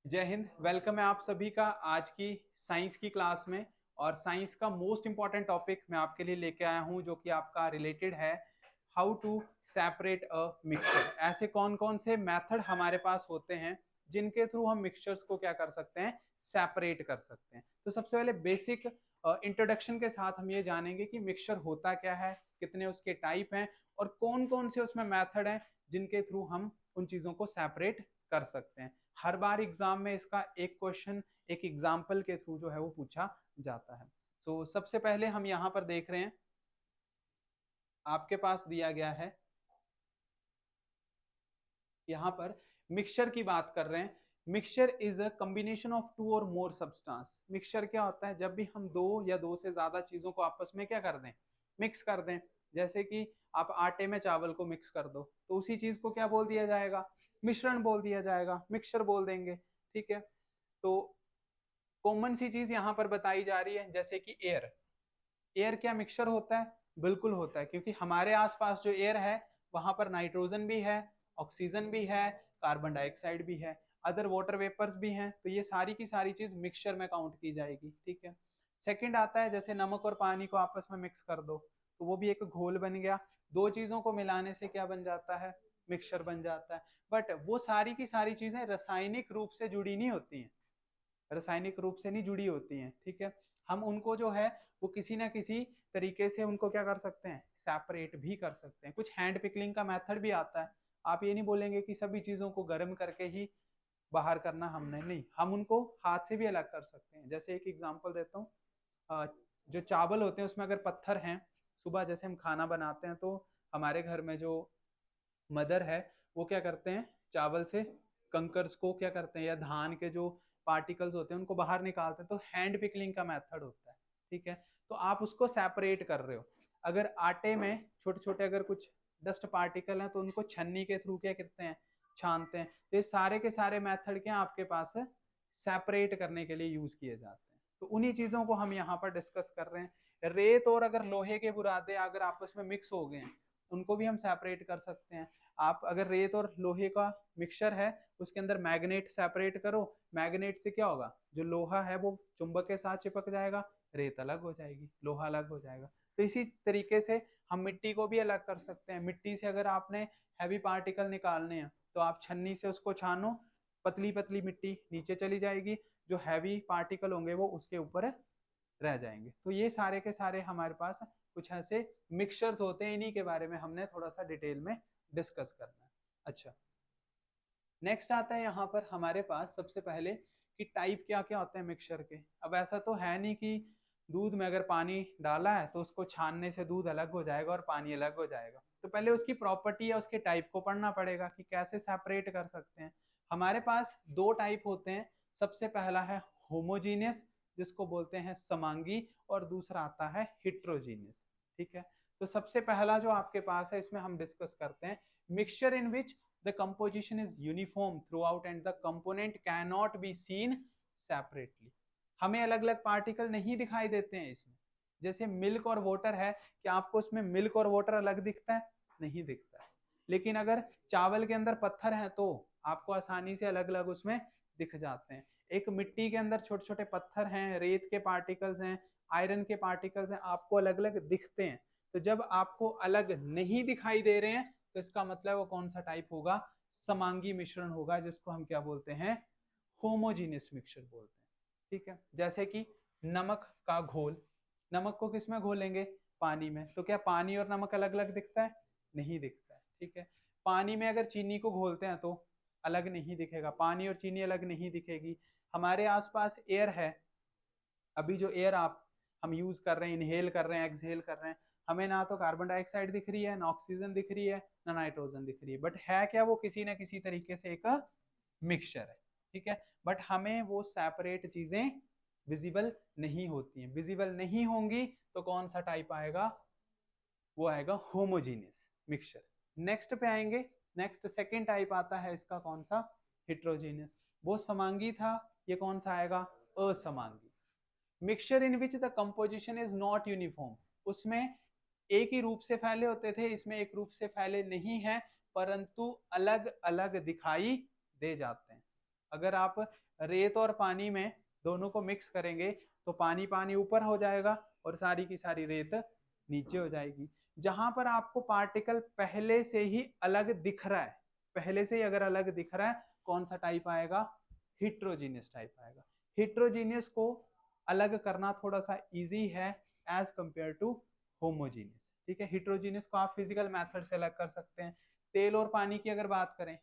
जय हिंद। वेलकम है आप सभी का आज की साइंस की क्लास में। और साइंस का मोस्ट इंपॉर्टेंट टॉपिक मैं आपके लिए लेके आया हूं जो कि आपका रिलेटेड है how to separate a mixture. ऐसे कौन कौन से मेथड हमारे पास होते हैं जिनके थ्रू हम मिक्सचर्स को क्या कर सकते हैं, सेपरेट कर सकते हैं। तो सबसे पहले बेसिक इंट्रोडक्शन के साथ हम ये जानेंगे कि मिक्सचर होता क्या है, कितने उसके टाइप हैं और कौन कौन से उसमें मेथड हैं जिनके थ्रू हम उन चीजों को सेपरेट कर सकते हैं। हर बार एग्जाम में इसका एक क्वेश्चन एक एग्जाम्पल के थ्रू जो है वो पूछा जाता है। सबसे पहले हम यहाँ पर देख रहे हैं, आपके पास दिया गया है यहाँ पर मिक्सचर की बात कर रहे हैं। Mixture is a combination of two or more substance. Mixture क्या होता है? जब भी हम दो या दो से ज्यादा चीजों को आपस में क्या कर दें, मिक्स कर दें। जैसे कि आप आटे में चावल को मिक्स कर दो तो उसी चीज को क्या बोल दिया जाएगा, मिश्रण बोल दिया जाएगा, मिक्सचर बोल देंगे। ठीक है। तो कॉमन सी चीज यहाँ पर बताई जा रही है जैसे कि एयर। एयर क्या मिक्सचर होता है? बिल्कुल होता है, क्योंकि हमारे आसपास जो एयर है वहां पर नाइट्रोजन भी है, ऑक्सीजन भी है, कार्बन डाइऑक्साइड भी है, अदर वाटर वेपर्स भी हैं। तो ये सारी की सारी चीज मिक्सचर में काउंट की जाएगी। ठीक है। सेकंड आता है जैसे नमक और पानी को आपस में मिक्स कर दो तो वो भी एक घोल बन गया। दो चीजों को मिलाने से क्या बन जाता है, मिक्सचर बन जाता है। बट वो सारी की सारी चीजें रासायनिक रूप से जुड़ी नहीं होती हैं, रासायनिक रूप से नहीं जुड़ी होती हैं। ठीक है। हम उनको जो है वो किसी ना किसी तरीके से उनको क्या कर सकते हैं, सेपरेट भी कर सकते हैं। कुछ हैंड पिकलिंग का मेथड भी आता है। आप ये नहीं बोलेंगे कि सभी चीजों को गर्म करके ही बाहर करना हमने, नहीं, हम उनको हाथ से भी अलग कर सकते हैं। जैसे एक एग्जांपल देता हूँ, जो चावल होते हैं उसमें अगर पत्थर हैं, सुबह जैसे हम खाना बनाते हैं तो हमारे घर में जो मदर है वो क्या करते हैं, चावल से कंकर्स को क्या करते हैं या धान के जो पार्टिकल्स होते हैं उनको बाहर निकालते हैं। तो हैंड पिकलिंग का मेथड होता है। ठीक है। तो आप उसको सेपरेट कर रहे हो। अगर आटे में छोटे छोटे अगर कुछ डस्ट पार्टिकल हैं तो उनको छन्नी के थ्रू क्या करते हैं, छानते हैं। तो ये सारे के सारे मेथड क्या आपके पास है, सेपरेट करने के लिए यूज किए जाते हैं। तो उन्हीं चीजों को हम यहाँ पर डिस्कस कर रहे हैं। रेत और अगर लोहे के बुरादे अगर आपस में मिक्स हो गए हैं उनको भी हम सेपरेट कर सकते हैं। आप अगर रेत और लोहे का मिक्सचर है उसके अंदर मैग्नेट सेपरेट करो, मैग्नेट से क्या होगा, जो लोहा है वो चुंबक के साथ चिपक जाएगा, रेत अलग हो जाएगी, लोहा अलग हो जाएगा। तो इसी तरीके से हम मिट्टी को भी अलग कर सकते हैं। मिट्टी से अगर आपने हैवी पार्टिकल निकालने हैं तो आप छन्नी से उसको छानो, पतली पतली मिट्टी नीचे चली जाएगी, जो हैवी पार्टिकल होंगे वो उसके ऊपर रह जाएंगे। तो ये सारे के सारे हमारे पास कुछ ऐसे मिक्सचर्स होते हैं, इन्हीं के बारे में हमने थोड़ा सा डिटेल में डिस्कस करना है। अच्छा, नेक्स्ट आता है यहाँ पर हमारे पास सबसे पहले कि टाइप क्या क्या होते हैं मिक्सचर के। अब ऐसा तो है नहीं कि दूध में अगर पानी डाला है तो उसको छानने से दूध अलग हो जाएगा और पानी अलग हो जाएगा। तो पहले उसकी प्रॉपर्टी या उसके टाइप को पढ़ना पड़ेगा कि कैसे सेपरेट कर सकते हैं। हमारे पास दो टाइप होते हैं। सबसे पहला है होमोजीनियस, जिसको बोलते हैं समांगी, और दूसरा आता है हिट्रोजीनियस। ठीक है। तो सबसे पहला जो आपके पास है इसमें हम डिस्कस करते हैं mixture in which the composition is uniform throughout and the component cannot be seen separately। हमें अलग अलग पार्टिकल नहीं दिखाई देते हैं इसमें। जैसे मिल्क और वाटर है, क्या आपको उसमें मिल्क और वाटर अलग दिखता है? नहीं दिखता है। लेकिन अगर चावल के अंदर पत्थर है तो आपको आसानी से अलग अलग उसमें दिख जाते हैं। एक मिट्टी के अंदर छोटे छोटे पत्थर हैं, रेत के पार्टिकल्स हैं, आयरन के पार्टिकल्स हैं, आपको अलग अलग दिखते हैं। तो जब आपको अलग नहीं दिखाई दे रहे हैं तो इसका मतलब वो कौन सा टाइप होगा, समांगी मिश्रण होगा, जिसको हम क्या बोलते हैं, होमोजीनियस मिक्सचर बोलते हैं। ठीक है। जैसे कि नमक का घोल, नमक को किस में घोलेंगे, पानी में। तो क्या पानी और नमक अलग अलग दिखता है? नहीं दिखता है। ठीक है। पानी में अगर चीनी को घोलते हैं तो अलग नहीं दिखेगा, पानी और चीनी अलग नहीं दिखेगी। हमारे आसपास एयर है, अभी जो एयर आप हम यूज कर रहे हैं, इनहेल कर रहे हैं, एक्सहेल कर रहे हैं, हमें ना तो कार्बन डाइऑक्साइड दिख रही है, ना ऑक्सीजन दिख रही है, ना नाइट्रोजन दिख रही है, बट है क्या, वो किसी ना किसी तरीके से एक मिक्सचर है। ठीक है। बट हमें वो सेपरेट चीजें विजिबल नहीं होती हैं। विजिबल नहीं होंगी तो कौन सा टाइप आएगा, वो आएगा होमोजीनियस मिक्सचर। नेक्स्ट पे आएंगे। नेक्स्ट सेकेंड टाइप आता है इसका कौन सा, हिट्रोजीनियस। वो समांगी था, ये कौन सा आएगा, असमांगी। Mixture in which the composition is not uniform, उसमें एक ही रूप से फैले होते थे, इसमें एक रूप से फैले नहीं है, परंतु अलग अलग दिखाई दे जाते हैं। अगर आप रेत और पानी में दोनों को मिक्स करेंगे तो पानी पानी ऊपर हो जाएगा और सारी की सारी रेत नीचे हो जाएगी। जहां पर आपको पार्टिकल पहले से ही अलग दिख रहा है, पहले से ही अगर अलग दिख रहा है, कौन सा टाइप आएगा? हिट्रोजीनियस टाइप आएगा। हिट्रोजीनियस को अलग करना थोड़ा सा इजी है एज कंपेयर टू होमोजीनियस। ठीक है, हिट्रोजीनियस को आप फिजिकल मेथड से अलग कर सकते हैं। तेल और पानी की अगर बात करें,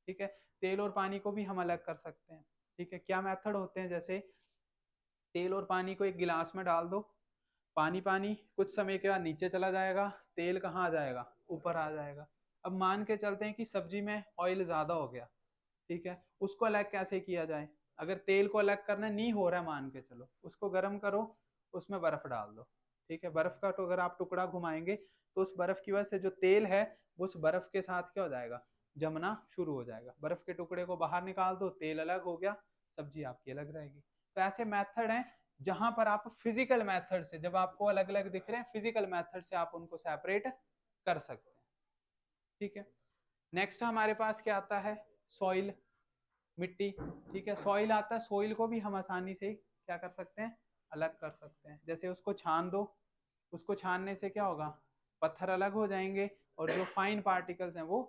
ठीक है, तेल और पानी को भी हम अलग कर सकते हैं। ठीक है, क्या मेथड होते हैं? जैसे तेल और पानी को एक गिलास में डाल दो, पानी पानी कुछ समय के बाद नीचे चला जाएगा, तेल कहाँ आ जाएगा? ऊपर आ जाएगा। अब मान के चलते हैं कि सब्जी में ऑयल ज्यादा हो गया, ठीक है, उसको अलग कैसे किया जाए? अगर तेल को अलग करना नहीं हो रहा है, मान के चलो, उसको गर्म करो, उसमें बर्फ डाल दो। ठीक है, बर्फ का तो अगर आप टुकड़ा घुमाएंगे तो उस बर्फ की वजह से जो तेल है वो उस बर्फ के साथ क्या हो जाएगा? जमना शुरू हो जाएगा। बर्फ के टुकड़े को बाहर निकाल दो, तेल अलग हो गया, सब्जी आपकी अलग रहेगी। तो ऐसे मेथड हैं जहां पर आप फिजिकल मेथड से, जब आपको अलग अलग दिख रहे हैं, फिजिकल मेथड से आप उनको सेपरेट कर सकते हैं। ठीक है, नेक्स्ट हमारे पास क्या आता है? सॉइल, मिट्टी। ठीक है, सॉइल आता है, सॉइल को भी हम आसानी से क्या कर सकते हैं? अलग कर सकते हैं। जैसे उसको छान दो, उसको छानने से क्या होगा? पत्थर अलग हो जाएंगे और जो फाइन पार्टिकल्स हैं वो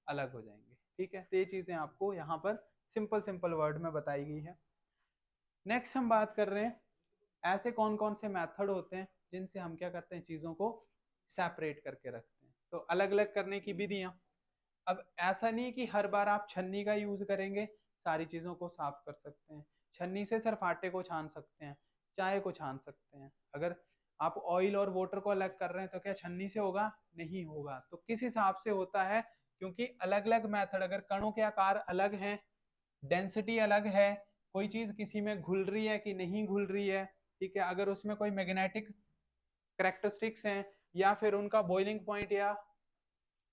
अलग हो जाएंगे। ठीक है, तो ये चीजें आपको यहाँ पर सिंपल सिंपल वर्ड में बताई गई है। नेक्स्ट हम बात कर रहे हैं ऐसे कौन कौन से मेथड होते हैं जिनसे हम क्या करते हैं? चीजों को सेपरेट करके रखते हैं। तो अलग अलग करने की विधियां। अब ऐसा नहीं कि हर बार आप छन्नी का यूज करेंगे सारी चीजों को साफ कर सकते हैं। छन्नी से सिर्फ आटे को छान सकते हैं, चाय को छान सकते हैं। अगर आप ऑयल और वाटर को अलग कर रहे हैं तो क्या छन्नी से होगा? नहीं होगा। तो किस हिसाब से होता है? क्योंकि अलग अलग मेथड, अगर कणों के आकार अलग हैं, डेंसिटी अलग है, कोई चीज किसी में घुल रही है कि नहीं घुल रही है, ठीक है, अगर उसमें कोई मैग्नेटिक करेक्टरिस्टिक्स हैं या फिर उनका बॉइलिंग पॉइंट या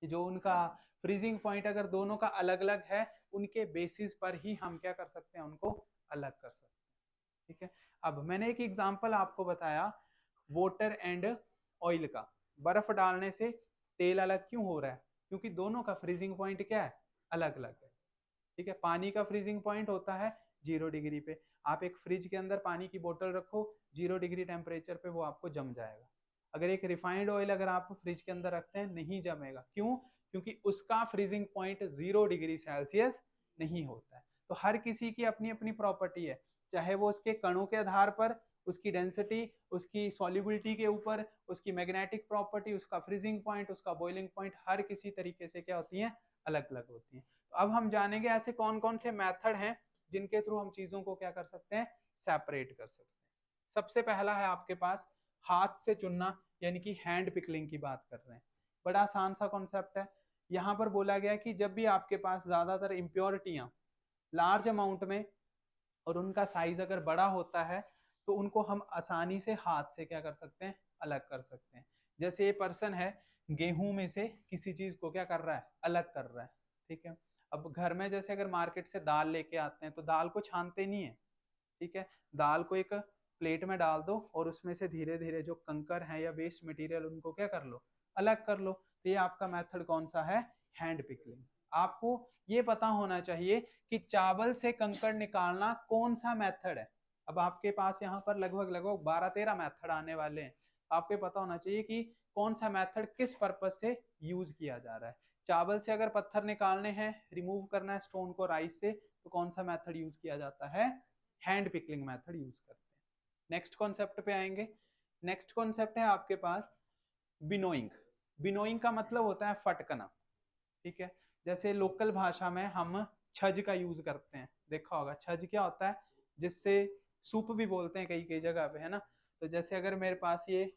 जो उनका फ्रीजिंग पॉइंट अगर दोनों का अलग अलग है, उनके बेसिस पर ही हम क्या कर सकते हैं? उनको अलग कर सकते हैं। ठीक है, अब मैंने एक एग्जांपल आपको बताया वाटर एंड ऑयल का। बर्फ डालने से तेल अलग क्यों हो रहा है? क्योंकि दोनों का फ्रीजिंग पॉइंट क्या है? अलग अलग है। ठीक है, पानी का फ्रीजिंग पॉइंट होता है 0 डिग्री पे। आप एक फ्रिज के अंदर पानी की बोतल रखो, 0 डिग्री टेम्परेचर पे वो आपको जम जाएगा। अगर एक रिफाइंड ऑयल अगर आप फ्रिज के अंदर रखते हैं, नहीं जमेगा। क्यों? क्योंकि उसका फ्रीजिंग पॉइंट 0 डिग्री सेल्सियस नहीं होता है। तो हर किसी की अपनी अपनी प्रॉपर्टी है, चाहे वो उसके कणों के आधार पर, उसकी डेंसिटी, उसकी सॉल्युबिलिटी के ऊपर, उसकी मैग्नेटिक प्रॉपर्टी, उसका फ्रीजिंग पॉइंट, उसका बॉइलिंग पॉइंट, हर किसी तरीके से क्या होती है? अलग अलग होती है। तो अब हम जानेंगे ऐसे कौन कौन से मेथड हैं जिनके थ्रू हम चीजों को क्या कर सकते हैं? सेपरेट कर सकते हैं। सबसे पहला है आपके पास हाथ से चुनना, यानी कि हैंड पिकलिंग की बात कर रहे हैं। बड़ा आसान सा कॉन्सेप्ट है। यहाँ पर बोला गया कि जब भी आपके पास ज्यादातर इम्प्योरिटियां लार्ज अमाउंट में और उनका साइज अगर बड़ा होता है तो उनको हम आसानी से हाथ से क्या कर सकते हैं? अलग कर सकते हैं। जैसे ये पर्सन है, गेहूं में से किसी चीज को क्या कर रहा है? अलग कर रहा है। ठीक है, अब घर में जैसे अगर मार्केट से दाल लेके आते हैं तो दाल को छानते नहीं है। ठीक है, दाल को एक प्लेट में डाल दो और उसमें से धीरे धीरे जो कंकर है या वेस्ट मटेरियल उनको क्या कर लो? अलग कर लो। तो ये आपका मेथड कौन सा है? Hand pickling. आपको ये पता होना चाहिए कि चावल से कंकड़ निकालना कौन सा मेथड है। अब आपके पास यहाँ पर लगभग लगभग 12-13 मेथड आने वाले हैं। आपको पता होना चाहिए कि कौन सा मेथड किस पर्पज से यूज किया जा रहा है। चावल से अगर पत्थर निकालने हैं, रिमूव करना है स्टोन को राइस से, तो कौन सा मेथड यूज किया जाता है? हैंड पिकलिंग मेथड यूज करते हैं। नेक्स्ट कॉन्सेप्ट पे आएंगे। नेक्स्ट कॉन्सेप्ट है आपके पास बिनोइंग। बिनोइंग का मतलब होता है फटकना। ठीक है, जैसे लोकल भाषा में हम छज का यूज करते हैं, देखा होगा। छज क्या होता है? जिससे सूप भी बोलते हैं कई कई जगह पे, है ना। तो जैसे अगर मेरे पास ये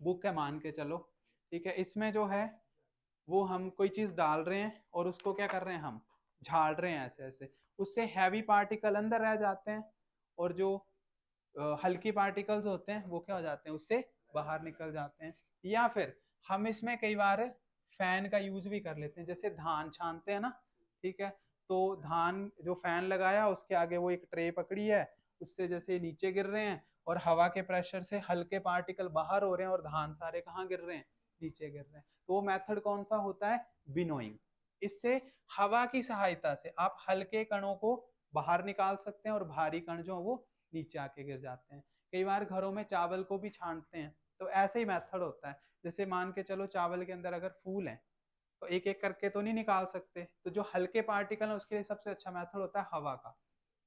बुक है, मान के चलो, ठीक है, इसमें जो है वो हम कोई चीज डाल रहे हैं और उसको क्या कर रहे हैं? हम झाड़ रहे हैं ऐसे ऐसे, उससे हैवी पार्टिकल अंदर रह जाते हैं और जो हल्की पार्टिकल्स होते हैं वो क्या हो जाते हैं? उससे बाहर निकल जाते हैं। या फिर हम इसमें कई बार फैन का यूज भी कर लेते हैं। जैसे धान छानते हैं ना, ठीक है, तो धान जो फैन लगाया उसके आगे वो एक ट्रे पकड़ी है, उससे जैसे नीचे गिर रहे हैं और हवा के प्रेशर से हल्के पार्टिकल बाहर हो रहे हैं और धान सारे कहाँ गिर रहे हैं? नीचे गिर रहे हैं। तो वो मेथड कौन सा होता है? बिनोइंग। इससे हवा की सहायता से आप हल्के कणों को बाहर निकाल सकते हैं और भारी कण जो वो नीचे आके गिर जाते हैं। कई बार घरों में चावल को भी छांटते हैं, तो ऐसे ही मेथड होता है। जैसे मान के चलो चावल के अंदर अगर फूल है तो एक एक करके तो नहीं निकाल सकते, तो जो हल्के पार्टिकल है उसके लिए सबसे अच्छा मेथड होता है हवा का।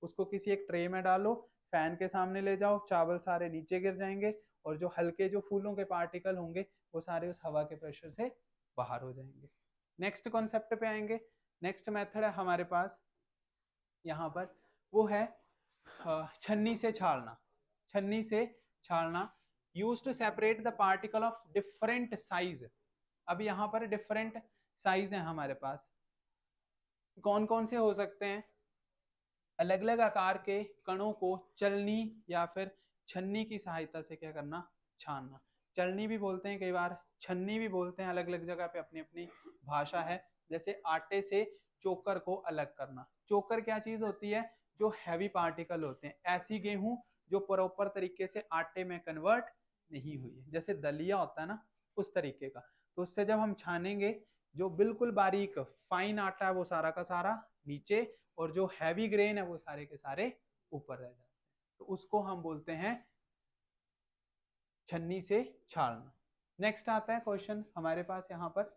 उसको किसी एक ट्रे में डालो, फैन के सामने ले जाओ, चावल सारे नीचे गिर जाएंगे और जो हल्के जो फूलों के पार्टिकल होंगे वो सारे उस हवा के प्रेशर से बाहर हो जाएंगे। नेक्स्ट कॉन्सेप्ट पे आएंगे। नेक्स्ट मेथड है हमारे पास यहाँ पर, वो है छन्नी से छालना। छन्नी से छालना use to separate the particle of different size. अब यहाँ पर डिफरेंट साइज है हमारे पास, कौन कौन से हो सकते हैं? अलग अलग आकार के कणों को चलनी या फिर छन्नी की सहायता से क्या करना? छानना। चलनी भी बोलते हैं कई बार, छन्नी भी बोलते हैं, अलग अलग जगह पे अपनी अपनी भाषा है। जैसे आटे से चोकर को अलग करना। चोकर क्या चीज होती है? जो हैवी पार्टिकल होते हैं, ऐसी गेहूं जो प्रॉपर तरीके से आटे में कन्वर्ट नहीं हुई है, जैसे दलिया होता है ना, उस तरीके का। तो उससे जब हम छानेंगे, जो बिल्कुल बारीक फाइन आटा है वो सारा का सारा नीचे, और जो हैवी ग्रेन है वो सारे के सारे ऊपर रह जाते हैं। तो उसको हम बोलते हैं छन्नी से छालना। नेक्स्ट आता है क्वेश्चन हमारे पास यहाँ पर,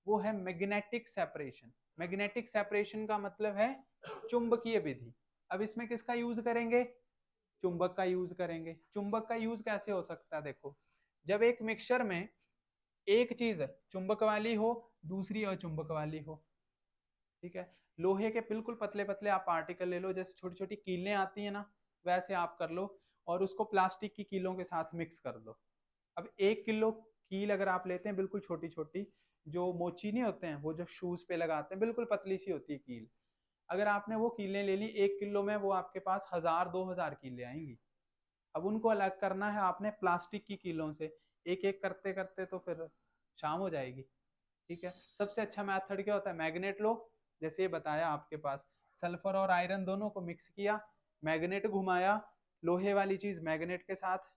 वो है मैग्नेटिक सेपरेशन। मैग्नेटिक सेपरेशन का मतलब है चुंबकीय विधि। अब इसमें किसका यूज करेंगे? चुंबक का यूज करेंगे। चुंबक का यूज कैसे हो सकता है? देखो, जब एक मिक्सचर में एक चीज चुंबक वाली हो, दूसरी अचुंबक वाली हो, ठीक है, लोहे के बिल्कुल पतले पतले आप पार्टिकल ले लो, जैसे छोटी छोटी कीलें आती है ना, वैसे आप कर लो, और उसको प्लास्टिक की कीलों के साथ मिक्स कर दो। अब 1 किलो कील अगर आप लेते हैं, बिल्कुल छोटी छोटी, जो मोची नहीं होते हैं, वो जो शूज पे लगाते हैं, बिल्कुल पतली सी होती है कील, अगर आपने वो कीलें ले ली 1 किलो में, वो आपके पास 1000-2000 कीलें आएंगी। अब उनको अलग करना है आपने प्लास्टिक की कीलों से, एक एक करते करते तो फिर शाम हो जाएगी। ठीक है, सबसे अच्छा मेथड क्या होता है? मैग्नेट लो, जैसे ये बताया आपके पास, सल्फर और आयरन दोनों को मिक्स किया, मैग्नेट घुमाया, लोहे वाली चीज मैग्नेट के साथ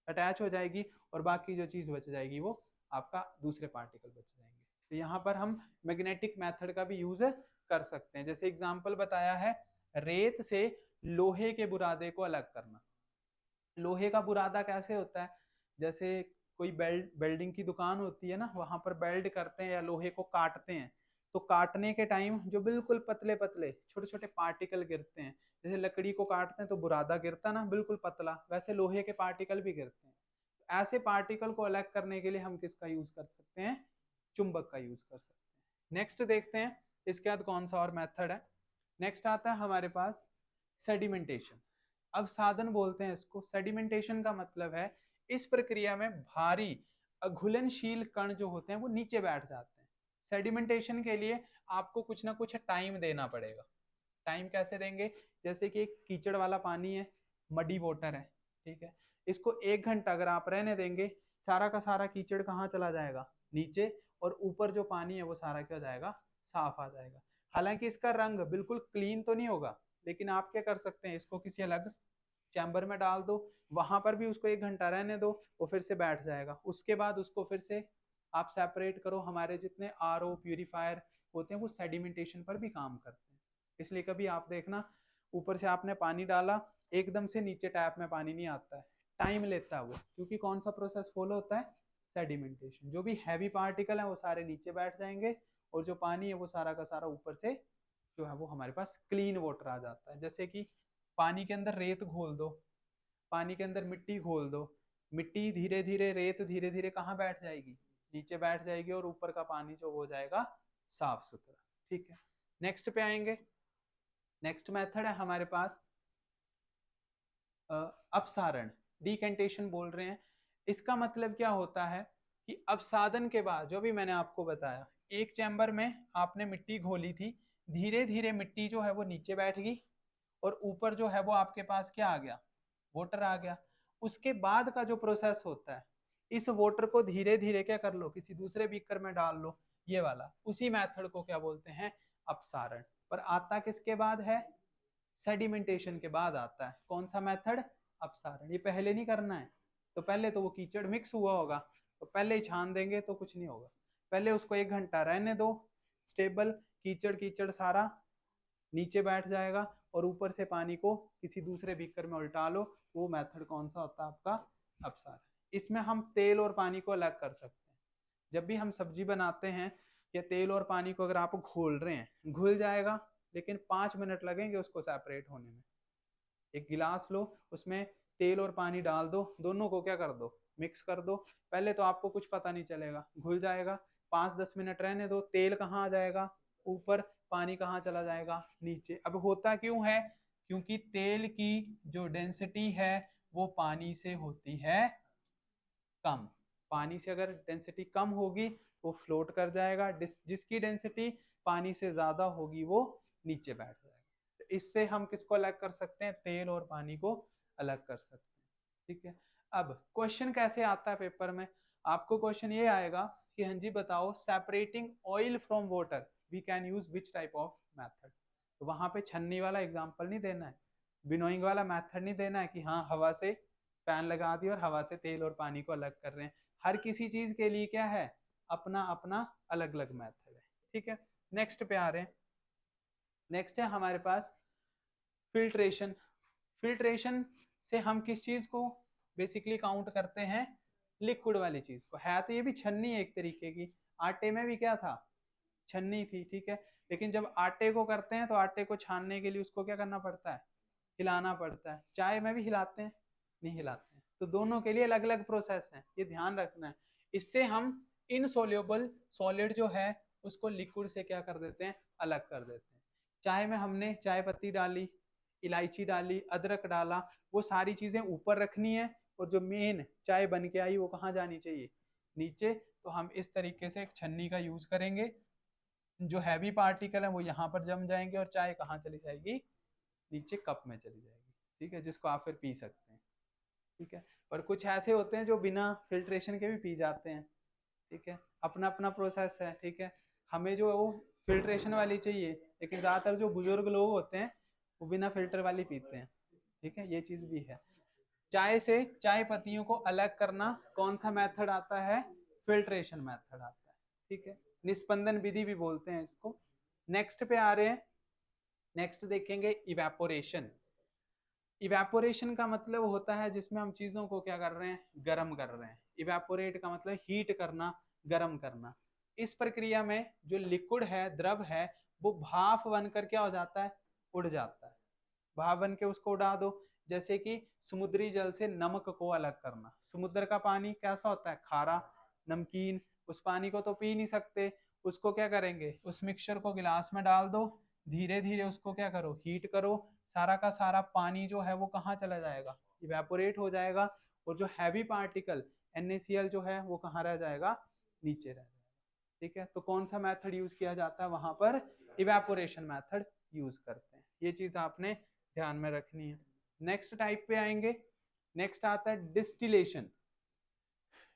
अटैच हो जाएगी, और बाकी जो चीज बच जाएगी वो आपका दूसरे पार्टिकल बच जाएंगे। तो यहाँ पर हम मैग्नेटिक मेथड का भी यूज कर सकते हैं। जैसे एग्जांपल बताया है, रेत से लोहे के बुरादे को अलग करना। लोहे का बुरादा कैसे होता है? जैसे कोई बेल्डिंग की दुकान होती है ना, वहां पर बेल्ड करते हैं या लोहे को काटते हैं, तो काटने के टाइम जो बिल्कुल पतले पतले छोटे छोटे पार्टिकल गिरते हैं, जैसे लकड़ी को काटते हैं तो बुरादा गिरता ना बिल्कुल पतला, वैसे लोहे के पार्टिकल भी गिरते हैं। ऐसे पार्टिकल को अलग करने के लिए हम किसका यूज कर सकते हैं? चुंबक का यूज कर सकते हैं। नेक्स्ट देखते हैं इसके बाद कौन सा और मेथड है। नेक्स्ट आता है हमारे पास सेडिमेंटेशन। अब साधन बोलते हैं इसको। सेडिमेंटेशन का मतलब है इस प्रक्रिया में भारी अघुलनशील कण जो होते हैं वो नीचे बैठ जाते हैं। सेडिमेंटेशन के लिए आपको कुछ ना कुछ टाइम देना पड़ेगा। टाइम कैसे देंगे? जैसे कि एक कीचड़ वाला पानी है, मडी वाटर है, ठीक है, इसको 1 घंटा अगर आप रहने देंगे, सारा का सारा कीचड़ कहाँ चला जाएगा? नीचे, और ऊपर जो पानी है वो सारा क्या हो जाएगा? साफ आ जाएगा। हालांकि इसका रंग बिल्कुल क्लीन तो नहीं होगा, लेकिन आप क्या कर सकते हैं, इसको किसी अलग चैम्बर में डाल दो, वहां पर भी उसको 1 घंटा रहने दो, वो फिर से बैठ जाएगा। उसके बाद उसको फिर से आप सेपरेट करो। हमारे जितने आरओ प्यूरिफायर होते हैं वो सेडिमेंटेशन पर भी काम करते हैं। इसलिए कभी आप देखना, ऊपर से आपने पानी डाला, एकदम से नीचे टैप में पानी नहीं आता है, टाइम लेता है वो, क्योंकि कौन सा प्रोसेस फॉलो होता है? सेडिमेंटेशन। जो भी हैवी पार्टिकल है वो सारे नीचे बैठ जाएंगे, और जो पानी है वो सारा का सारा ऊपर से जो है वो हमारे पास क्लीन वाटर आ जाता है। जैसे कि पानी के अंदर रेत घोल दो, पानी के अंदर मिट्टी घोल दो, मिट्टी धीरे धीरे, रेत धीरे धीरे कहाँ बैठ जाएगी? नीचे बैठ जाएगी, और ऊपर का पानी जो हो जाएगा साफ सुथरा। ठीक है, नेक्स्ट पे आएंगे। नेक्स्ट मेथड है हमारे पास अपसारण, डिकेंटेशन बोल रहे हैं। इसका मतलब क्या होता है कि अपसादन के बाद, जो भी मैंने आपको बताया, एक चैम्बर में आपने मिट्टी घोली थी, धीरे धीरे मिट्टी जो है वो नीचे बैठ गई, और ऊपर जो है वो आपके पास क्या आ गया? वाटर आ गया। उसके बाद का जो प्रोसेस होता है, इस वाटर को धीरे धीरे क्या कर लो, किसी दूसरे बीकर में डाल लो, ये वाला, उसी मेथड को क्या बोलते हैं? अपसारण। पर आता किसके बाद है? सेडिमेंटेशन के बाद आता है। कौन सा मेथड? अपसारण। ये पहले नहीं करना है। तो पहले तो वो कीचड़ मिक्स हुआ होगा, तो पहले ही छान देंगे तो कुछ नहीं होगा। पहले उसको 1 घंटा रहने दो, स्टेबल कीचड़ कीचड़ सारा नीचे बैठ जाएगा, और ऊपर से पानी को किसी दूसरे बीकर में उल्टा लो, वो मेथड कौन सा होता है आपका? अपसार। इसमें हम तेल और पानी को अलग कर सकते हैं। जब भी हम सब्जी बनाते हैं या तेल और पानी को अगर आप घोल रहे हैं, घुल जाएगा, लेकिन 5 मिनट लगेंगे उसको सेपरेट होने में। एक गिलास लो, उसमें तेल और पानी डाल दो, दोनों को क्या कर दो? मिक्स कर दो। पहले तो आपको कुछ पता नहीं चलेगा, घुल जाएगा, 5-10 मिनट रहने दो, तेल कहाँ आ जाएगा? ऊपर। पानी कहाँ चला जाएगा? नीचे। अब होता क्यों है? क्योंकि तेल की जो डेंसिटी है वो पानी से होती है कम। पानी से अगर डेंसिटी कम होगी वो फ्लोट कर जाएगा, जिसकी डेंसिटी पानी से ज्यादा होगी वो नीचे बैठ जाएगा। तो इससे हम किसको अलग कर सकते हैं? तेल और पानी को अलग कर सकते हैं। ठीक है। अब क्वेश्चन कैसे आता है पेपर में? आपको क्वेश्चन ये आएगा कि हाँ जी बताओ, separating oil from water we can use which type of method. तो वहां पे छन्नी वाला एग्जांपल नहीं देना है, विनोइंग वाला मेथड नहीं देना है कि हाँ हवा से फैन लगा दिया और हवा से तेल और पानी को अलग कर रहे हैं। हर किसी चीज के लिए क्या है? अपना अपना अलग अलग मेथड है। ठीक है। नेक्स्ट पे आ रहे हैं। नेक्स्ट है हमारे पास फिल्ट्रेशन। फिल्ट्रेशन से हम किस चीज को बेसिकली काउंट करते हैं? लिक्विड वाली चीज को। है तो ये भी छन्नी है एक तरीके की, आटे में भी क्या था? छन्नी थी। ठीक है। लेकिन जब आटे को करते हैं तो आटे को छानने के लिए उसको क्या करना पड़ता है? हिलाना पड़ता है। चाय में भी हिलाते हैं? नहीं हिलाते हैं। तो दोनों के लिए अलग अलग प्रोसेस है, ये ध्यान रखना है। इससे हम इनसोल्यूबल सॉलिड जो है उसको लिक्विड से क्या कर देते हैं? अलग कर देते हैं। चाय में हमने चाय पत्ती डाली, इलायची डाली, अदरक डाला, वो सारी चीजें ऊपर रखनी है, और जो मेन चाय बन के आई वो कहाँ जानी चाहिए? नीचे। तो हम इस तरीके से एक छन्नी का यूज करेंगे, जो हैवी पार्टिकल है वो यहाँ पर जम जाएंगे और चाय कहाँ चली जाएगी? नीचे कप में चली जाएगी। ठीक है, जिसको आप फिर पी सकते हैं। ठीक है। और कुछ ऐसे होते हैं जो बिना फिल्ट्रेशन के भी पी जाते हैं। ठीक है, अपना अपना प्रोसेस है। ठीक है, हमें जो वो फिल्ट्रेशन वाली चाहिए, लेकिन ज्यादातर जो बुजुर्ग लोग होते हैं वो बिना फिल्टर वाली पीते हैं। ठीक है, ये चीज भी है। चाय से चाय पत्तियों को अलग करना कौन सा मेथड आता है? फिल्ट्रेशन मेथड आता है। ठीक है, निस्पंदन विधि भी बोलते हैं इसको। नेक्स्ट पे आ रहे हैं। नेक्स्ट देखेंगे इवेपोरेशन। इवेपोरेशन का मतलब होता है जिसमें हम चीजों को क्या कर रहे हैं? गर्म कर रहे हैं। इवेपोरेट का मतलब हीट करना, गर्म करना। इस प्रक्रिया में जो लिक्विड है, द्रव है, वो भाप बनकर क्या हो जाता है? उड़ जाता है। भाप बन के उसको उड़ा दो। जैसे कि समुद्री जल से नमक को अलग करना। समुद्र का पानी कैसा होता है? खारा, नमकीन। उस पानी को तो पी नहीं सकते, उसको क्या करेंगे? उस मिक्सचर को गिलास में डाल दो, धीरे धीरे उसको क्या करो? हीट करो। सारा का सारा पानी जो है वो कहाँ चला जाएगा? इवेपोरेट हो जाएगा। और जो हैवी पार्टिकल NaCl जो है वो कहाँ रह जाएगा? नीचे रह जाएगा। ठीक है, तो कौन सा मेथड यूज किया जाता है वहां पर? इवेपोरेशन मेथड यूज करते हैं। ये चीज आपने ध्यान में रखनी है। नेक्स्ट टाइप पे आएंगे। नेक्स्ट आता है डिस्टिलेशन।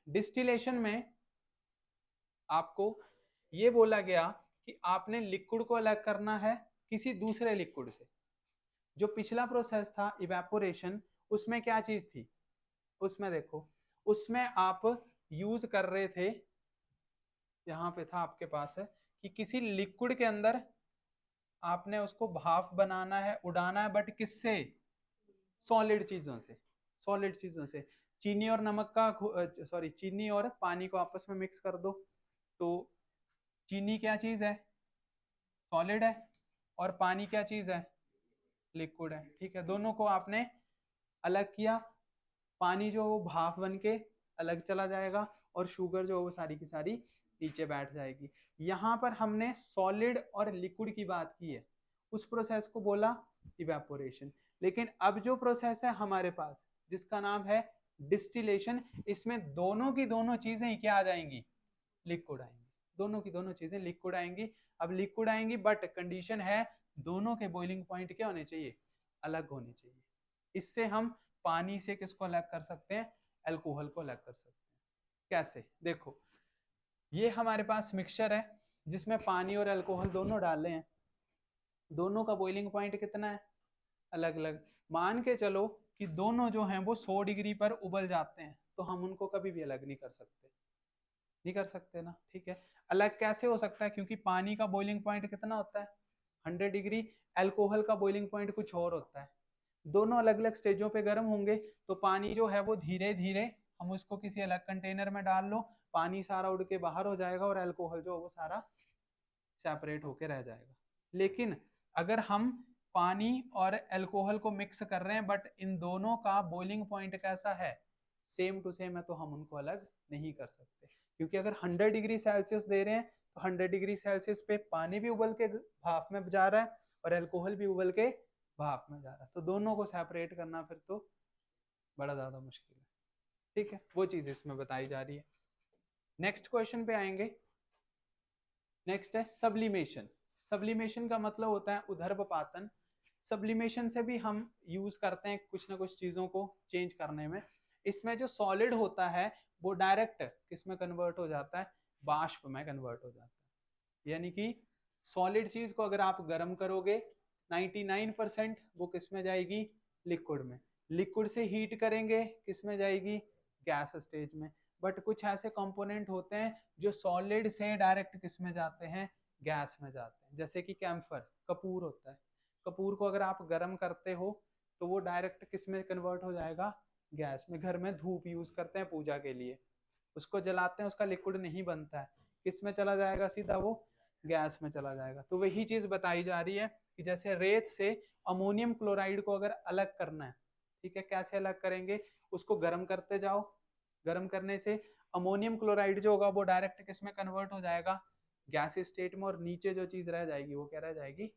डिस्टिलेशन में आपको ये बोला गया कि आपने लिक्विड को अलग करना है किसी दूसरे लिक्विड से। जो पिछला प्रोसेस था इवेपोरेशन, उसमें क्या चीज थी? उसमें देखो, उसमें आप यूज कर रहे थे, यहाँ पे था आपके पास है, कि किसी लिक्विड के अंदर आपने उसको भाप बनाना है, उड़ाना है, बट किससे? सॉलिड चीजों से। सॉलिड चीजों से। चीनी और नमक का सॉरी चीनी और पानी को आपस में मिक्स कर दो, तो चीनी क्या चीज है? सॉलिड है। और पानी क्या चीज है? लिक्विड है। ठीक है, दोनों को आपने अलग किया। पानी जो वो भाप बन के अलग चला जाएगा, और शुगर जो वो सारी की सारी नीचे बैठ जाएगी। यहाँ पर हमने सॉलिड और लिक्विड की बात की है, उस प्रोसेस को बोला इवेपोरेशन। लेकिन अब जो प्रोसेस है हमारे पास, जिसका नाम है डिस्टिलेशन, इसमें दोनों की दोनों चीजें क्या आ जाएंगी? लिक्विड आएंगी। दोनों की दोनों चीजें लिक्विड आएंगी। अब लिक्विड आएंगी, बट कंडीशन है दोनों के बॉइलिंग पॉइंट क्या होने चाहिए? अलग होने चाहिए। इससे हम पानी से किसको अलग कर सकते हैं? अल्कोहल को अलग कर सकते हैं। कैसे? देखो, ये हमारे पास मिक्सचर है जिसमें पानी और अल्कोहल दोनों डाले हैं। दोनों का बॉइलिंग पॉइंट कितना है? अलग अलग। मान के चलो कि दोनों जो हैं वो 100 डिग्री पर उबल जाते हैं, तो हम उनको कभी भी अलग नहीं कर सकते। नहीं कर सकते ना। ठीक है, अलग कैसे हो सकता है? क्योंकि पानी का बॉइलिंग पॉइंट कितना होता है? 100 डिग्री, अल्कोहल का बॉइलिंग पॉइंट कुछ और होता है। दोनों अलग अलग स्टेजों पे गर्म होंगे, तो पानी जो है वो धीरे धीरे, हम उसको किसी अलग कंटेनर में डाल लो, पानी सारा उड़ के बाहर हो जाएगा और अल्कोहल जो वो सारा सेपरेट होके रह जाएगा। लेकिन अगर हम पानी और अल्कोहल को मिक्स कर रहे हैं बट इन दोनों का बॉइलिंग पॉइंट कैसा है, सेम टू सेम है, तो हम उनको अलग नहीं कर सकते। क्योंकि अगर 100 डिग्री सेल्सियस दे रहे हैं तो 100 डिग्री सेल्सियस पे पानी भी उबल के भाप में जा रहा है और अल्कोहल भी उबल के भाप में जा रहा है, तो दोनों को सेपरेट करना फिर तो बड़ा ज्यादा मुश्किल है। ठीक है, वो चीज इसमें बताई जा रही है। नेक्स्ट क्वेश्चन पे आएंगे। नेक्स्ट है सब्लिमेशन। सब्लिमेशन का मतलब होता है उधर्वपातन। सब्लिमेशन से भी हम यूज करते हैं कुछ ना कुछ चीजों को चेंज करने में। इसमें जो सॉलिड होता है वो डायरेक्ट किसमें कन्वर्ट हो जाता है, बाष्प में कन्वर्ट हो जाता है। यानी कि सॉलिड चीज को अगर आप गर्म करोगे 99% वो किस में जाएगी, लिक्विड में। लिक्विड से हीट करेंगे किस में जाएगी, गैस स्टेज में। बट कुछ ऐसे कंपोनेंट होते हैं जो सॉलिड से डायरेक्ट किस में जाते हैं, गैस में जाते हैं। जैसे कि कैम्फर, कपूर होता है, कपूर को अगर आप गर्म करते हो तो वो डायरेक्ट किस में कन्वर्ट हो जाएगा, गैस में। घर में धूप यूज करते हैं पूजा के लिए, उसको जलाते हैं, उसका लिक्विड नहीं बनता है, किस में चला जाएगा, सीधा वो गैस में चला जाएगा। तो वही चीज बताई जा रही है कि जैसे रेत से अमोनियम क्लोराइड को अगर अलग करना है, ठीक है, कैसे अलग करेंगे, उसको गर्म करते जाओ, गर्म करने से अमोनियम क्लोराइड जो होगा वो डायरेक्ट किस में कन्वर्ट हो जाएगा, गैस स्टेट में, और नीचे जो चीज रह जाएगी वो क्या रह जाएगी,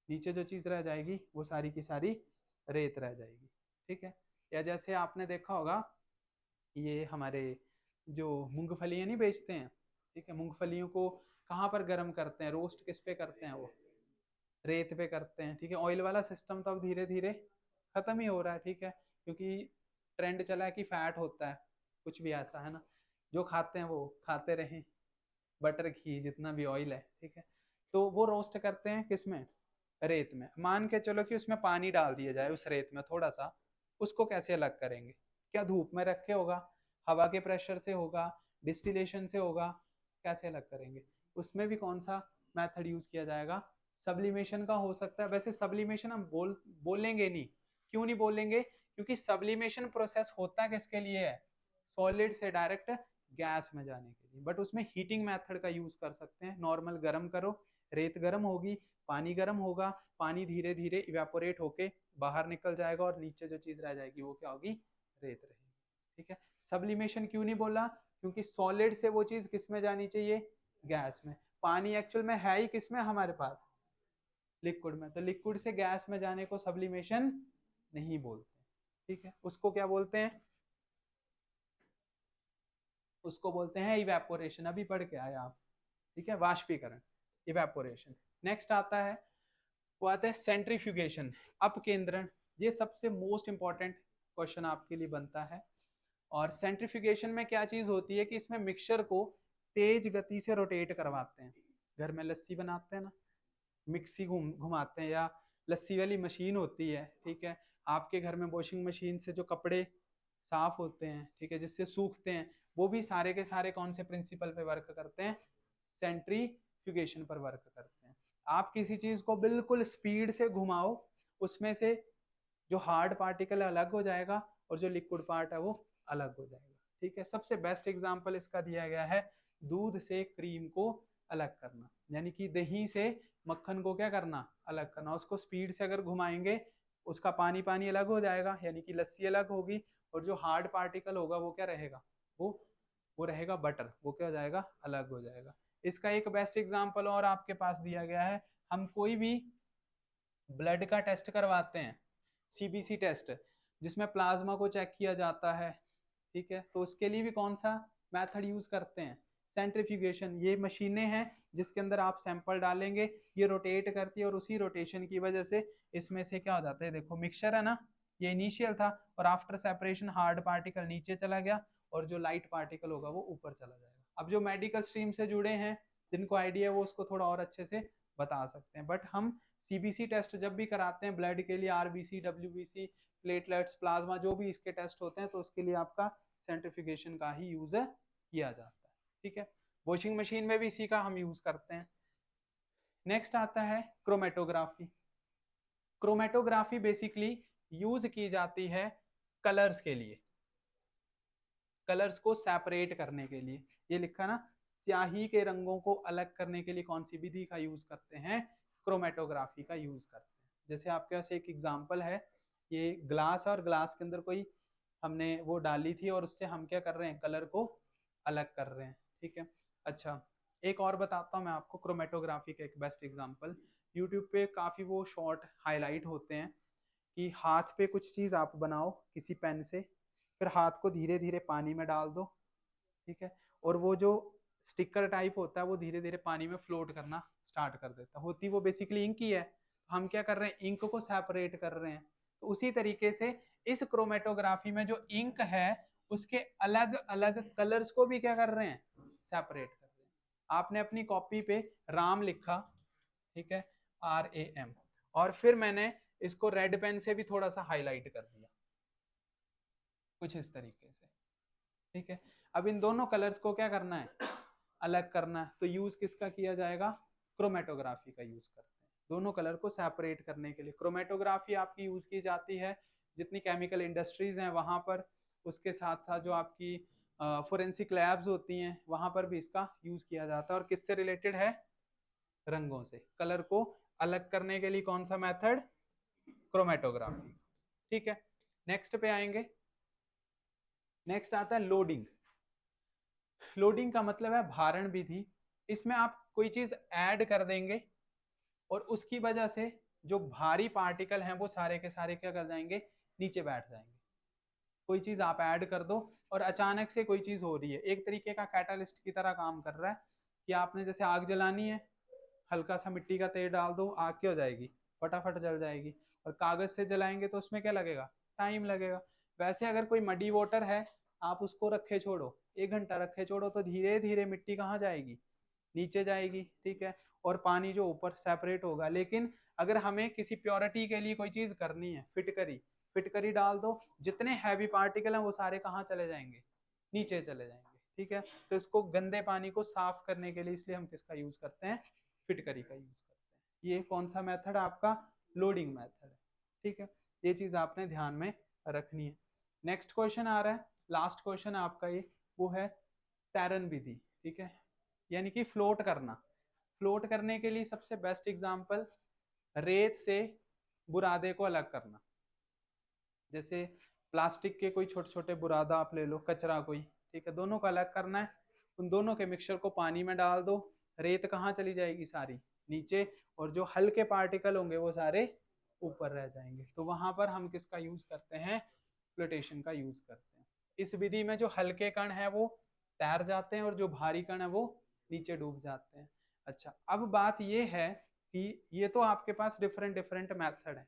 नीचे जो चीज रह जाएगी वो सारी की सारी रेत रह जाएगी। ठीक है, या जैसे आपने देखा होगा ये हमारे जो मूंगफलियां नहीं बेचते हैं, ठीक है, मूंगफलियों को कहाँ पर गर्म करते हैं, रोस्ट किस पे करते हैं, वो रेत पे करते हैं। ठीक है, ऑयल वाला सिस्टम तो अब धीरे धीरे खत्म ही हो रहा है। ठीक है, क्योंकि ट्रेंड चला है कि फैट होता है, कुछ भी ऐसा है ना, जो खाते हैं वो खाते रहें, बटर घी जितना भी ऑयल है। ठीक है, तो वो रोस्ट करते हैं किसमें, रेत में। मान के चलो कि उसमें पानी डाल दिया जाए उस रेत में थोड़ा सा, उसको कैसे अलग करेंगे, क्या धूप में रख के होगा, हवा के प्रेशर से होगा, डिस्टिलेशन से होगा, कैसे अलग करेंगे। उसमें भी कौन सा मेथड यूज किया जाएगा, सब्लिमेशन का हो सकता है। वैसे सब्लिमेशन हम बोलेंगे नहीं, क्यों नहीं बोलेंगे, क्योंकि सब्लिमेशन प्रोसेस होता किसके लिए है, सॉलिड से डायरेक्ट गैस में जाने के लिए। बट उसमें हीटिंग मेथड का यूज कर सकते हैं। नॉर्मल गर्म करो, रेत गर्म होगी, पानी गर्म होगा, पानी धीरे धीरे इवेपोरेट होके बाहर निकल जाएगा और नीचे जो चीज रह जाएगी वो क्या होगी, रेत रहेगी। ठीक है, सब्लिमेशन क्यों नहीं बोला, क्योंकि सॉलिड से वो चीज किस में जानी चाहिए, गैस में। पानी एक्चुअल में है ही किस में हमारे पास, लिक्विड में, तो लिक्विड से गैस में जाने को सब्लिमेशन नहीं बोलते। ठीक है, उसको क्या बोलते हैं, उसको बोलते हैं इवेपोरेशन। अभी पढ़ के आए आप, ठीक है, वाष्पीकरण, इवेपोरेशन। नेक्स्ट आता है, वो आता है सेंट्रीफ्यूगेशन, अपकेंद्रण। ये सबसे मोस्ट इंपॉर्टेंट क्वेश्चन आपके लिए बनता है। और सेंट्रीफ्यूगेशन में क्या चीज होती है कि इसमें मिक्सचर को तेज गति से रोटेट करवाते हैं। घर में लस्सी बनाते हैं ना, मिक्सी घुमाते हैं, या लस्सी वाली मशीन होती है, ठीक है, आपके घर में वॉशिंग मशीन से जो कपड़े साफ होते हैं, ठीक है, जिससे सूखते हैं, वो भी सारे के सारे कौन से प्रिंसिपल पे वर्क करते हैं, सेंट्रीफ्यूगेशन पर वर्क करते हैं। आप किसी चीज को बिल्कुल स्पीड से घुमाओ, उसमें से जो हार्ड पार्टिकल अलग हो जाएगा और जो लिक्विड पार्ट है वो अलग हो जाएगा। ठीक है, सबसे बेस्ट एग्जांपल इसका दिया गया है दूध से क्रीम को अलग करना, यानी कि दही से मक्खन को क्या करना, अलग करना। उसको स्पीड से अगर घुमाएंगे उसका पानी पानी अलग हो जाएगा, यानी कि लस्सी अलग होगी, और जो हार्ड पार्टिकल होगा वो क्या रहेगा, वो रहेगा बटर, वो क्या हो जाएगा, अलग हो जाएगा। इसका एक बेस्ट एग्जांपल और आपके पास दिया गया है, हम कोई भी ब्लड का टेस्ट करवाते हैं, सीबीसी टेस्ट, जिसमें प्लाज्मा को चेक किया जाता है, ठीक है, तो उसके लिए भी कौन सा मेथड यूज करते हैं, सेंट्रीफ्यूगेशन। ये मशीनें हैं जिसके अंदर आप सैंपल डालेंगे, ये रोटेट करती है, और उसी रोटेशन की वजह से इसमें से क्या हो जाता है, देखो मिक्सचर है ना, ये इनिशियल था, और आफ्टर सेपरेशन हार्ड पार्टिकल नीचे चला गया और जो लाइट पार्टिकल होगा वो ऊपर चला जाएगा। अब जो मेडिकल स्ट्रीम से जुड़े हैं, जिनको आइडिया है, वो उसको थोड़ा और अच्छे से बता सकते हैं। बट हम सीबीसी टेस्ट जब भी कराते हैं ब्लड के लिए, आरबीसी, डब्ल्यूबीसी, प्लेटलेट्स, प्लाज्मा, जो भी इसके टेस्ट होते हैं, तो उसके लिए आपका सेंट्रीफ्यूगेशन का ही यूज किया जाता है। ठीक है, वॉशिंग मशीन में भी इसी का हम यूज करते हैं। नेक्स्ट आता है क्रोमेटोग्राफी। क्रोमेटोग्राफी बेसिकली यूज की जाती है कलर्स के लिए, कलर्स को सेपरेट करने के लिए। ये लिखा ना, स्याही के रंगों को अलग करने के लिए कौन सी विधि का यूज करते हैं? क्रोमेटोग्राफी का यूज करते हैं। जैसे आपके पास एक एग्जांपल है, ये ग्लास और ग्लास के अंदर कोई हमने वो डाली थी और उससे हम क्या कर रहे हैं? कलर को अलग कर रहे हैं। ठीक है, अच्छा एक और बताता हूँ मैं आपको क्रोमेटोग्राफी का एक बेस्ट एग्जांपल। यूट्यूब पे काफी वो शॉर्ट हाईलाइट होते हैं कि हाथ पे कुछ चीज आप बनाओ किसी पेन से, फिर हाथ को धीरे धीरे पानी में डाल दो, ठीक है, और वो जो स्टिकर टाइप होता है वो धीरे धीरे पानी में फ्लोट करना स्टार्ट कर देता है। होती वो बेसिकली इंक ही है, हम क्या कर रहे हैं? इंक को सेपरेट कर रहे हैं। तो उसी तरीके से इस क्रोमेटोग्राफी में जो इंक है उसके अलग अलग कलर्स को भी क्या कर रहे हैं? सेपरेट कर रहे हैं। आपने अपनी कॉपी पे राम लिखा, ठीक है, RAM, और फिर मैंने इसको रेड पेन से भी थोड़ा सा हाईलाइट कर दिया, कुछ इस तरीके से, ठीक है। अब इन दोनों कलर्स को क्या करना है? अलग करना है। तो यूज किसका किया जाएगा? क्रोमेटोग्राफी का यूज करते हैं दोनों कलर को सेपरेट करने के लिए। क्रोमेटोग्राफी आपकी यूज की जाती है जितनी केमिकल इंडस्ट्रीज हैं वहां पर, उसके साथ साथ जो आपकी फोरेंसिक लैब्स होती हैं वहां पर भी इसका यूज किया जाता है। और किससे रिलेटेड है? रंगों से। कलर को अलग करने के लिए कौन सा मेथड? क्रोमेटोग्राफी। ठीक है, नेक्स्ट पे आएंगे। नेक्स्ट आता है लोडिंग। लोडिंग का मतलब है भारण विधि। इसमें आप कोई चीज ऐड कर देंगे और उसकी वजह से जो भारी पार्टिकल हैं वो सारे के सारे क्या कर जाएंगे? नीचे बैठ जाएंगे। कोई चीज आप ऐड कर दो और अचानक से कोई चीज हो रही है, एक तरीके का कैटालिस्ट की तरह काम कर रहा है कि आपने जैसे आग जलानी है, हल्का सा मिट्टी का तेल डाल दो, आग क्या हो जाएगी? फटाफट जल जाएगी। और कागज से जलाएंगे तो उसमें क्या लगेगा? टाइम लगेगा। वैसे अगर कोई मडी वाटर है, आप उसको रखे छोड़ो, 1 घंटा रखे छोड़ो, तो धीरे धीरे मिट्टी कहाँ जाएगी? नीचे जाएगी, ठीक है, और पानी जो ऊपर सेपरेट होगा। लेकिन अगर हमें किसी प्योरिटी के लिए कोई चीज करनी है, फिटकरी, फिटकरी डाल दो, जितने हैवी पार्टिकल हैं वो सारे कहाँ चले जाएंगे? नीचे चले जाएंगे, ठीक है। तो इसको गंदे पानी को साफ करने के लिए इसलिए हम किसका यूज करते हैं? फिटकरी का यूज करते हैं। ये कौन सा मेथड? आपका लोडिंग मेथड है, ठीक है। ये चीज आपने ध्यान में रखनी है। नेक्स्ट क्वेश्चन आ रहा है, लास्ट क्वेश्चन आपका ये, वो है तैरन विधि, ठीक है, यानी कि फ्लोट करना। फ्लोट करने के लिए सबसे बेस्ट एग्जांपल, रेत से बुरादे को अलग करना। जैसे प्लास्टिक के कोई छोटे छोटे बुरादा आप ले लो, कचरा कोई, ठीक है, दोनों को अलग करना है। उन दोनों के मिक्सचर को पानी में डाल दो, रेत कहाँ चली जाएगी? सारी नीचे, और जो हल्के पार्टिकल होंगे वो सारे ऊपर रह जाएंगे। तो वहां पर हम किसका यूज करते हैं? फ्लोटेशन का यूज करते हैं। इस विधि में जो हल्के कण है वो तैर जाते हैं और जो भारी कण है वो नीचे डूब जाते हैं। अच्छा, अब बात ये है कि ये तो आपके पास डिफरेंट डिफरेंट मेथड है।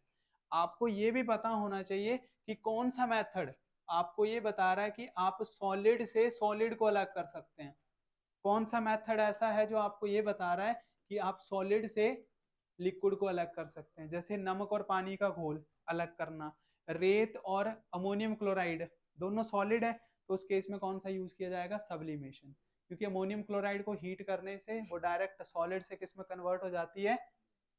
आपको ये भी पता होना चाहिए कि कौन सा मेथड आपको ये बता रहा है कि आप सॉलिड से सॉलिड को अलग कर सकते हैं। कौन सा मेथड ऐसा है जो आपको ये बता रहा है कि आप सॉलिड से लिक्विड को अलग कर सकते हैं? जैसे नमक और पानी का घोल अलग करना, रेत और अमोनियम क्लोराइड दोनों सॉलिड है, तो उस केस में कौन सा यूज किया जाएगा? सब्लिमेशन। क्योंकि अमोनियम क्लोराइड को हीट करने से वो डायरेक्ट सॉलिड से किस में कन्वर्ट हो जाती है?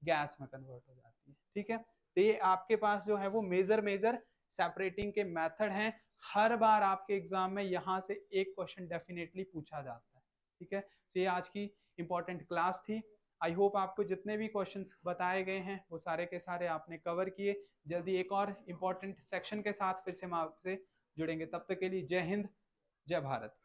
गैस में कन्वर्ट हो जाती है, ठीक है। तो ये आपके पास जो है वो मेजर सेपरेटिंग के मेथड हैं। हर बार आपके एग्जाम में यहाँ से एक क्वेश्चन डेफिनेटली पूछा जाता है, ठीक है। तो ये आज की इंपॉर्टेंट क्लास थी। आई होप आपको जितने भी क्वेश्चंस बताए गए हैं वो सारे के सारे आपने कवर किए। जल्दी एक और इंपॉर्टेंट सेक्शन के साथ फिर से हम आपसे जुड़ेंगे। तब तक के लिए जय हिंद, जय भारत।